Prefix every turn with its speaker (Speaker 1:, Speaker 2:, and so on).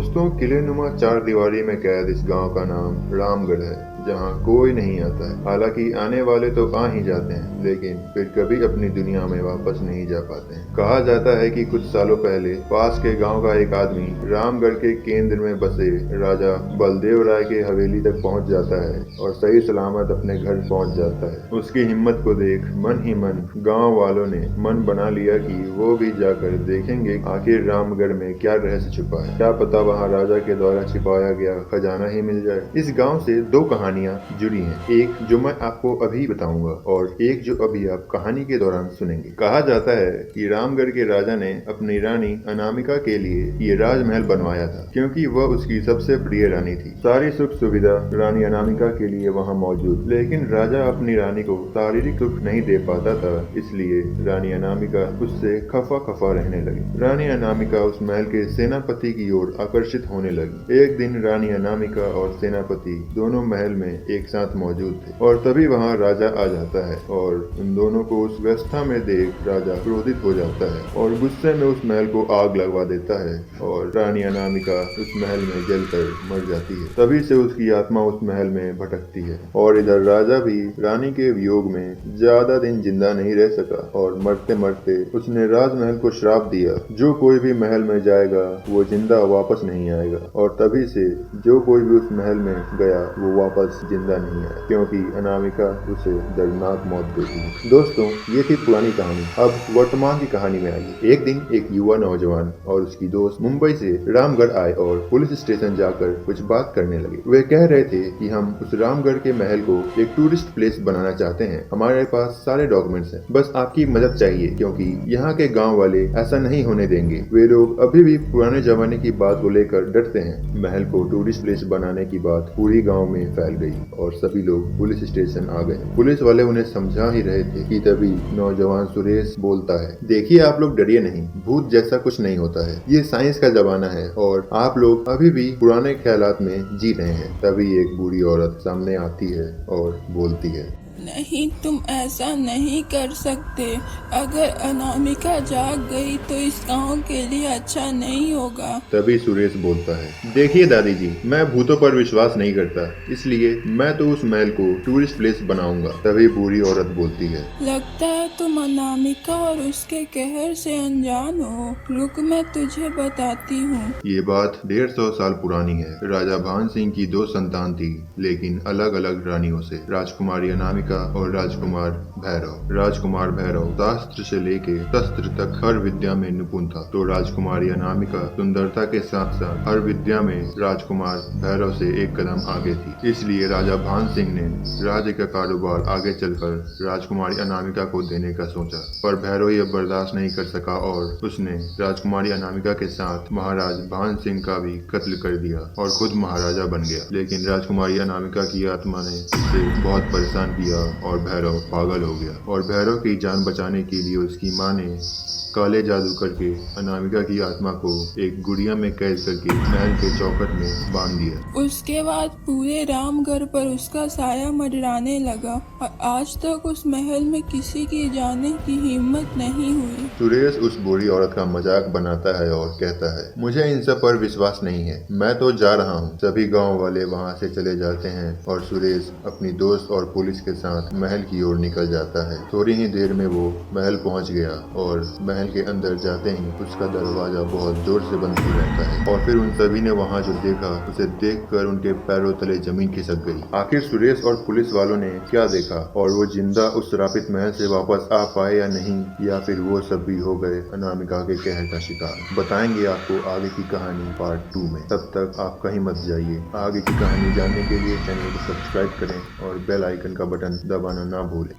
Speaker 1: दोस्तों, किलेनुमा चार दीवारी में कैद इस गांव का नाम रामगढ़ है, जहां कोई नहीं आता है। हालांकि आने वाले तो आ ही जाते हैं, लेकिन फिर कभी अपनी दुनिया में वापस नहीं जा पाते हैं। कहा जाता है कि कुछ सालों पहले पास के गांव का एक आदमी रामगढ़ के केंद्र में बसे राजा बलदेव राय के हवेली तक पहुंच जाता है और सही सलामत अपने घर पहुंच जाता है। उसकी हिम्मत को देख मन ही मन गाँव वालों ने मन बना लिया कि वो भी जाकर देखेंगे आखिर रामगढ़ में क्या रहस्य छुपा है। क्या पता वहाँ राजा के द्वारा छिपाया गया खजाना ही मिल जाए। इस गांव से दो कहानियां जुड़ी हैं, एक जो मैं आपको अभी बताऊंगा और एक जो अभी आप कहानी के दौरान सुनेंगे। कहा जाता है कि रामगढ़ के राजा ने अपनी रानी अनामिका के लिए ये राजमहल बनवाया था, क्योंकि वह उसकी सबसे प्रिय रानी थी। सारी सुख सुविधा रानी अनामिका के लिए वहाँ मौजूद, लेकिन राजा अपनी रानी को शारीरिक सुख नहीं दे पाता था, इसलिए रानी अनामिका उससे खफा खफा रहने लगी। रानी अनामिका उस महल के सेनापति की ओर आकर्षित होने लगी। एक दिन रानी अनामिका और सेनापति दोनों महल में एक साथ मौजूद थे और तभी वहाँ राजा आ जाता है और उन दोनों को उस व्यवस्था में देख राजा क्रोधित हो जाता है और गुस्से में उस महल को आग लगवा देता है और रानी अनामिका उस महल में जलकर मर जाती है। तभी से उसकी आत्मा उस महल में भटकती है और इधर राजा भी रानी के वियोग में ज्यादा दिन जिंदा नहीं रह सका और मरते मरते उसने राजमहल को श्राप दिया, जो कोई भी महल में जाएगा वो जिंदा वापस नहीं आएगा। और तभी से जो कोई भी उस महल में गया वो वापस जिंदा नहीं आया, क्योंकि अनामिका उसे दर्दनाक मौत देती है। दोस्तों, ये थी पुरानी कहानी। अब वर्तमान की कहानी में आइए। एक दिन एक युवा नौजवान और उसकी दोस्त मुंबई से रामगढ़ आए और पुलिस स्टेशन जाकर कुछ बात करने लगे। वे कह रहे थे कि हम उस रामगढ़ के महल को एक टूरिस्ट प्लेस बनाना चाहते हैं। हमारे पास सारे डॉक्यूमेंट्स हैं, बस आपकी मदद चाहिए, क्योंकि यहाँ के गाँव वाले ऐसा नहीं होने देंगे। वे लोग अभी भी पुराने जमाने की बात को लेकर डरते हैं। महल को टूरिस्ट प्लेस बनाने की बात पूरी गांव में फैल गई और सभी लोग पुलिस स्टेशन आ गए। पुलिस वाले उन्हें समझा ही रहे थे कि तभी नौजवान सुरेश बोलता है, देखिए आप लोग डरिए नहीं, भूत जैसा कुछ नहीं होता है। ये साइंस का जमाना है और आप लोग अभी भी पुराने ख्यालात में जी रहे हैं। तभी एक बूढ़ी औरत सामने आती है और बोलती है,
Speaker 2: नहीं, तुम ऐसा नहीं कर सकते। अगर अनामिका जाग गई तो इस गांव के लिए अच्छा नहीं होगा।
Speaker 1: तभी सुरेश बोलता है, देखिए दादी जी, मैं भूतों पर विश्वास नहीं करता, इसलिए मैं तो उस महल को टूरिस्ट प्लेस बनाऊंगा। तभी बूढ़ी औरत बोलती है,
Speaker 2: लगता है तुम अनामिका और उसके कहर से अनजान हो। रुक, मैं तुझे बताती हूँ।
Speaker 1: ये बात 150 साल पुरानी है। राजा भान सिंह की दो संतान थी, लेकिन अलग अलग रानियों से, राजकुमारी अनामिका और राजकुमार भैरव। राजकुमार भैरव शास्त्र से लेके शस्त्र तक हर विद्या में निपुण था, तो राजकुमारी अनामिका सुंदरता के साथ साथ हर विद्या में राजकुमार भैरव से एक कदम आगे थी। इसलिए राजा भान सिंह ने राज्य का कारोबार आगे चलकर राजकुमारी अनामिका को देने का सोचा, पर भैरव यह बर्दाश्त नहीं कर सका और उसने राजकुमारी अनामिका के साथ महाराज भान सिंह का भी कत्ल कर दिया और खुद महाराजा बन गया। लेकिन राजकुमारी अनामिका की आत्मा ने उसे बहुत परेशान किया और भैरव पागल हो गया और भैरव की जान बचाने के लिए उसकी माँ ने काले जादू करके अनामिका की आत्मा को एक गुड़िया में कैद करके महल के चौखट में बांध दिया।
Speaker 2: उसके बाद पूरे रामगढ़ पर उसका साया मंडराने लगा और आज तक उस महल में किसी की जाने की हिम्मत नहीं हुई।
Speaker 1: सुरेश उस बूढ़ी औरत का मजाक बनाता है और कहता है, मुझे इन सब पर विश्वास नहीं है, मैं तो जा रहा हूँ। सभी गांव वाले वहाँ से चले जाते हैं और सुरेश अपनी दोस्त और पुलिस के साथ महल की ओर निकल जाता है। थोड़ी ही देर में वो महल पहुँच गया और महल के अंदर जाते ही उसका दरवाजा बहुत जोर से बंद हो जाता है और फिर उन सभी ने वहाँ जो देखा उसे देखकर उनके पैरों तले जमीन खिसक गई। आखिर सुरेश और पुलिस वालों ने क्या देखा और वो जिंदा उस श्रापित महल से वापस आ पाए या नहीं, या फिर वो सब भी हो गए अनामिका के कहर का शिकार, बताएंगे आपको आगे की कहानी पार्ट 2 में। तब तक आप कहीं मत जाइए। आगे की कहानी जानने के लिए चैनल को सब्सक्राइब करें और बेल आइकन का बटन दबाना ना भूलें।